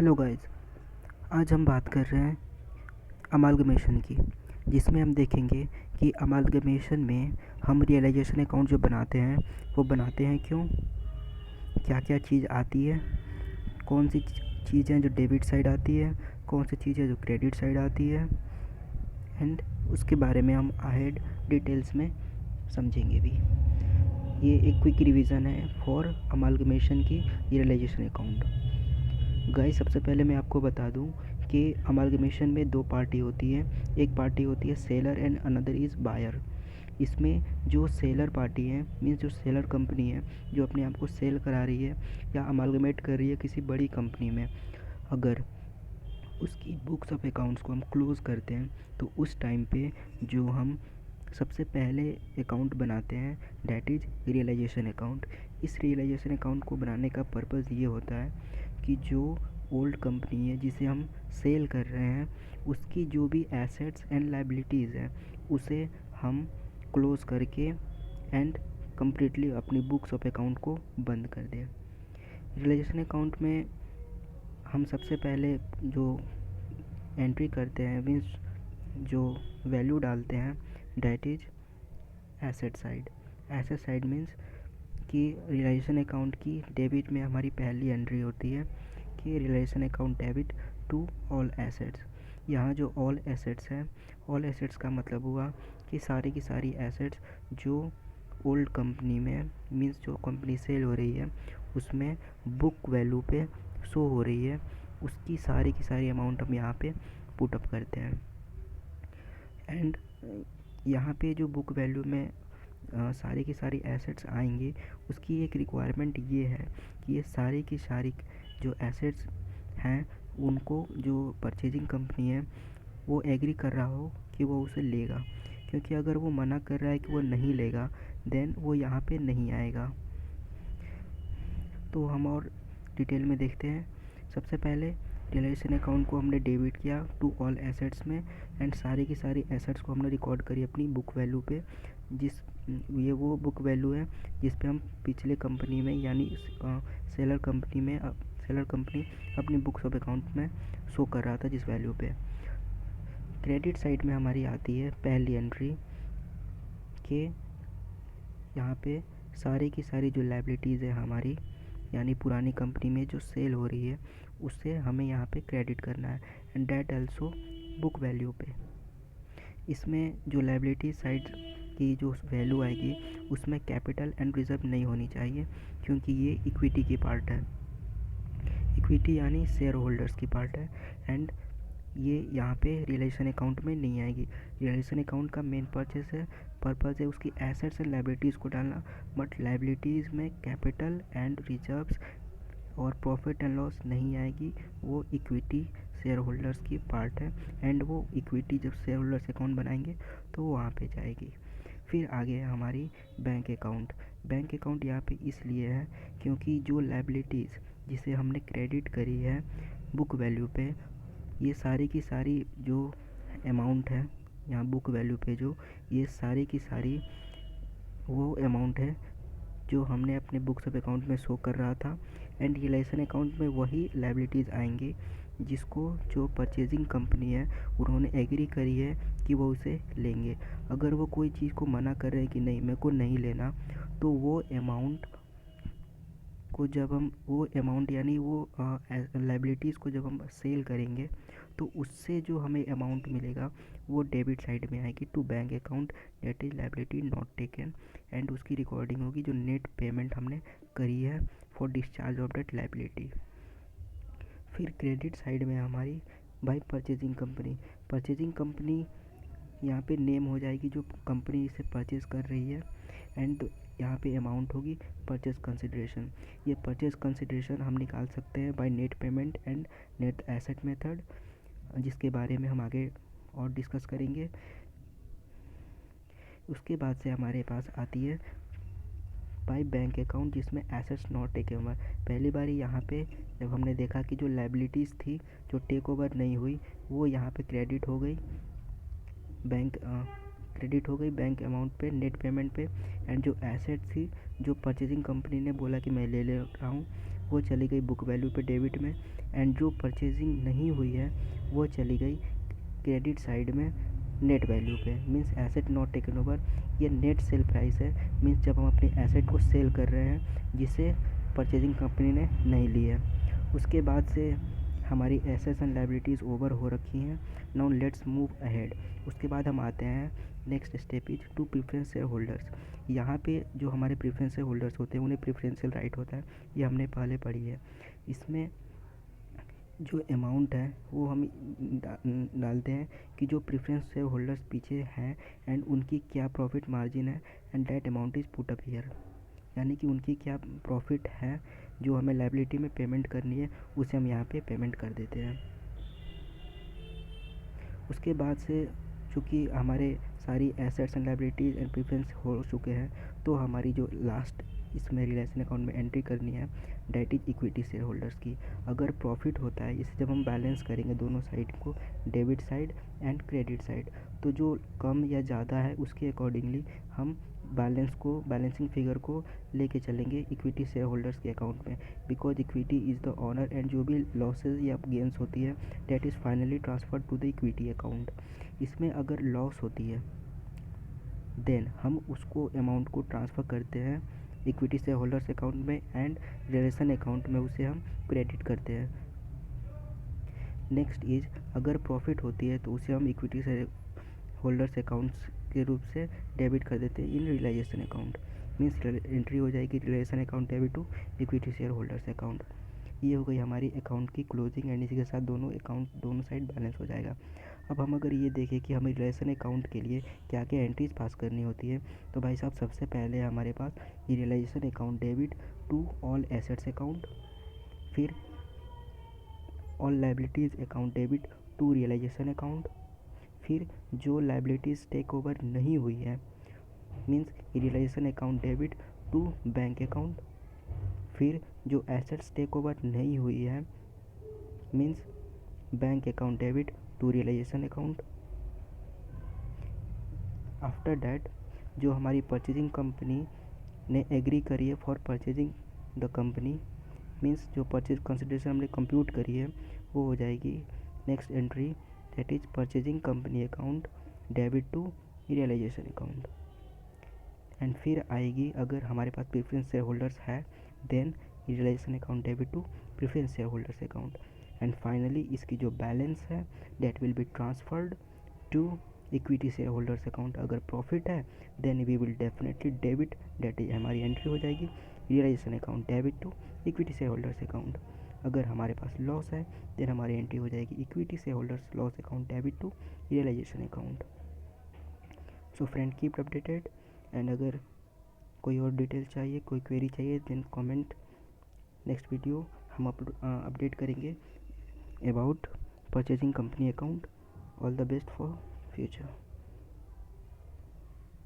Hello guys. आज हम बात कर रहे हैं अमालगमेशन की, जिसमें हम देखेंगे कि अमालगमेशन में हम रियलाइजेशन अकाउंट जो बनाते हैं वो बनाते हैं क्यों, क्या क्या चीज़ आती है, कौन सी चीज़ें जो डेबिट साइड आती है, कौन सी चीज़ें जो क्रेडिट साइड आती है, एंड उसके बारे में हम अहेड डिटेल्स में समझेंगे भी। ये एक क्विक रिवीजन है फॉर अमालगमेशन की रियलाइजेशन अकाउंट। गाइस, सबसे पहले मैं आपको बता दूं कि अमालगमेशन में दो पार्टी होती है। एक पार्टी होती है seller and another is buyer. इसमें जो सेलर पार्टी है मीन्स जो सेलर कंपनी है जो अपने आप को सेल करा रही है या अमालगमेट कर रही है किसी बड़ी कंपनी में, अगर उसकी बुक्स ऑफ अकाउंट्स को हम क्लोज़ करते हैं तो उस टाइम पे जो हम सबसे पहले अकाउंट बनाते हैं डैट इज़ रियलाइजेशन अकाउंट। इस रियलाइजेशन अकाउंट को बनाने का पर्पज़ ये होता है कि जो ओल्ड कंपनी है जिसे हम सेल कर रहे हैं उसकी जो भी एसेट्स एंड लायबिलिटीज़ हैं उसे हम क्लोज़ करके एंड कम्प्लीटली अपनी बुक्स ऑफ अकाउंट को बंद कर दें। रियलाइजेशन अकाउंट में हम सबसे पहले जो एंट्री करते हैं मीन्स जो वैल्यू डालते हैं that is asset side. Asset side means कि रियलाइजेशन अकाउंट की डेबिट में हमारी पहली एंट्री होती है कि realisation account debit to all assets. यहाँ जो ऑल एसेट्स हैं, ऑल एसेट्स का मतलब हुआ कि सारी की सारी एसेट्स जो ओल्ड कंपनी में मीन्स जो कंपनी सेल हो रही है उसमें बुक वैल्यू पे शो हो रही है, उसकी सारी की सारी अमाउंट हम यहाँ पे पुट अप करते हैं। एंड यहाँ पे जो बुक वैल्यू में सारी की सारी एसेट्स आएंगे उसकी एक रिक्वायरमेंट ये है कि ये सारी की सारी जो एसेट्स हैं उनको जो परचेजिंग कंपनी है वो एग्री कर रहा हो कि वो उसे लेगा, क्योंकि अगर वो मना कर रहा है कि वो नहीं लेगा देन वो यहाँ पे नहीं आएगा। तो हम और डिटेल में देखते हैं। सबसे पहले रियलाइजेशन अकाउंट को हमने डेबिट किया टू ऑल एसेट्स में एंड सारी की सारी एसेट्स को हमने रिकॉर्ड करी अपनी बुक वैल्यू पे, जिस ये वो बुक वैल्यू है जिस पे हम पिछले कंपनी में यानी सेलर कंपनी अपनी बुक्स ऑफ अकाउंट में शो कर रहा था जिस वैल्यू पे। क्रेडिट साइड में हमारी आती है पहली एंट्री के यहाँ पे सारी की सारी जो लायबिलिटीज़ है हमारी यानी पुरानी कंपनी में जो सेल हो रही है उससे हमें यहाँ पे क्रेडिट करना है and that also book value पे। इसमें जो लायबिलिटी साइड की जो वैल्यू आएगी उसमें कैपिटल एंड रिजर्व नहीं होनी चाहिए, क्योंकि ये इक्विटी की पार्ट है। इक्विटी यानी शेयर होल्डर्स की पार्ट है एंड ये यहाँ पे रियलाइजेशन अकाउंट में नहीं आएगी। रियलाइजेशन अकाउंट का मेन पर्पज़ है उसकी एसेट्स एंड लायबिलिटीज़ को डालना, बट लायबिलिटीज़ में कैपिटल एंड रिजर्व्स और प्रॉफिट एंड लॉस नहीं आएगी। वो इक्विटी शेयर होल्डर्स की पार्ट है एंड वो इक्विटी जब शेयर होल्डर्स अकाउंट बनाएंगे तो वो वहाँ पे जाएगी। फिर आगे है हमारी बैंक अकाउंट। बैंक अकाउंट यहाँ पे इसलिए है क्योंकि जो लायबिलिटीज़ जिसे हमने क्रेडिट करी है बुक वैल्यू पे, ये सारी की सारी जो अमाउंट है यहाँ बुक वैल्यू पे जो ये सारी की सारी वो अमाउंट है जो हमने अपने बुक्स ऑफ अकाउंट में शो कर रहा था एंड रियलाइजेशन अकाउंट में वही लायबिलिटीज़ आएंगी जिसको जो परचेजिंग कंपनी है उन्होंने एग्री करी है कि वो उसे लेंगे। अगर वो कोई चीज़ को मना कर रहे हैं कि नहीं मेरे को नहीं लेना, तो वो अमाउंट को जब हम वो अमाउंट यानी वो लायबिलिटीज़ को जब हम सेल करेंगे तो उससे जो हमें अमाउंट मिलेगा वो डेबिट साइड में आएगी to bank account that is liability not taken and उसकी रिकॉर्डिंग होगी जो नेट पेमेंट हमने करी है for discharge of that liability. फिर क्रेडिट साइड में हमारी बाई परचेजिंग कंपनी यहाँ पे नेम हो जाएगी जो कंपनी इसे परचेज़ कर रही है एंड यहाँ पे अमाउंट होगी परचेज कंसिडरेशन। ये परचेज कंसिडरेशन हम निकाल सकते हैं by net payment and net asset method, जिसके बारे में हम आगे और डिस्कस करेंगे। उसके बाद से हमारे पास आती है बाय बैंक अकाउंट जिसमें एसेट्स नॉट टेक ओवर। पहली बार यहाँ पे जब हमने देखा कि जो लायबिलिटीज़ थी जो टेक ओवर नहीं हुई वो यहाँ पे क्रेडिट हो गई बैंक अमाउंट पे नेट पेमेंट पे, एंड जो एसेट थी जो परचेजिंग कंपनी ने बोला कि मैं ले रहा हूँ वो चली गई बुक वैल्यू पे डेबिट में, एंड जो परचेजिंग नहीं हुई है वो चली गई क्रेडिट साइड में नेट वैल्यू पे, means asset not taken over. ये नेट सेल प्राइस है, मीन्स जब हम अपने एसेट को सेल कर रहे हैं जिसे परचेजिंग कंपनी ने नहीं ली है। उसके बाद से हमारी एसेट्स एंड लायबिलिटीज़ ओवर हो रखी हैं। Now let's move ahead. उसके बाद हम आते हैं next step is to preference shareholders. यहाँ पे जो हमारे प्रेफरेंस शेयर होल्डर्स होते हैं उन्हें प्रेफरेंशियल राइट होता है, ये हमने पहले पढ़ी है। इसमें जो अमाउंट है वो हम डालते हैं कि जो प्रेफरेंस शेयर होल्डर्स पीछे हैं एंड उनकी क्या प्रॉफिट मार्जिन है, and that amount is put up here. यानी कि उनकी क्या प्रॉफिट है जो हमें लायबिलिटी में पेमेंट करनी है, उसे हम यहाँ पे पेमेंट कर देते हैं। उसके बाद से चूँकि हमारे सारी assets and liabilities and preference हो चुके हैं, तो हमारी जो लास्ट इसमें रिलेशन अकाउंट में एंट्री करनी है that is equity shareholders की। अगर प्रॉफिट होता है, इसे जब हम बैलेंस करेंगे दोनों साइड को, debit side and credit side, तो जो कम या ज़्यादा है उसके अकॉर्डिंगली हम बैलेंसिंग फिगर को लेके चलेंगे इक्विटी शेयर होल्डर्स के अकाउंट में, because equity is the owner, and जो भी लॉसेज या गेंस होती है that is finally transferred to the equity account. इसमें अगर लॉस होती है देन हम उसको अमाउंट को ट्रांसफ़र करते हैं इक्विटी शेयर होल्डर्स अकाउंट में, एंड रिलेशन अकाउंट में उसे हम क्रेडिट करते हैं। नेक्स्ट इज अगर प्रॉफिट होती है तो उसे हम इक्विटी शेयर होल्डर्स अकाउंट्स के रूप से डेबिट कर देते हैं in realisation account, means entry हो जाएगी relation account debit to equity shareholders account. ये हो गई हमारी अकाउंट की क्लोजिंग, एंड इसी के साथ दोनों साइड बैलेंस हो जाएगा। अब हम अगर ये देखें कि हमें रिलेशन अकाउंट के लिए क्या क्या एंट्रीज पास करनी होती है, तो भाई साहब सबसे पहले हमारे पास ये realization account debit to all assets account, फिर all liabilities account debit to realisation account, फिर जो लायबिलिटीज़ टेक ओवर नहीं हुई है means realization account debit to bank account, फिर जो एसेट्स टेक ओवर नहीं हुई है means bank account debit to realisation account. After that जो हमारी परचेजिंग कंपनी ने एग्री करी है for purchasing the company, means जो परचेज कंसिडरेशन हमने कंप्यूट करी है वो हो जाएगी next entry that is purchasing company account debit to realisation account. And फिर आएगी अगर हमारे पास प्रेफरेंस शेयर होल्डर्स है then realisation account debit to preference shareholders account, and finally इसकी जो बैलेंस है that will be transferred to equity shareholders account. अगर प्रॉफिट है then we will definitely debit, that is हमारी entry हो जाएगी realisation account debit to equity shareholders account. अगर हमारे पास लॉस है देन हमारी एंट्री हो जाएगी equity shareholders loss account debit to realisation account. So friend keep updated, and अगर कोई और डिटेल चाहिए, कोई क्वेरी चाहिए देन कमेंट। नेक्स्ट वीडियो हम अपडेट करेंगे about purchasing company account. All the best for future.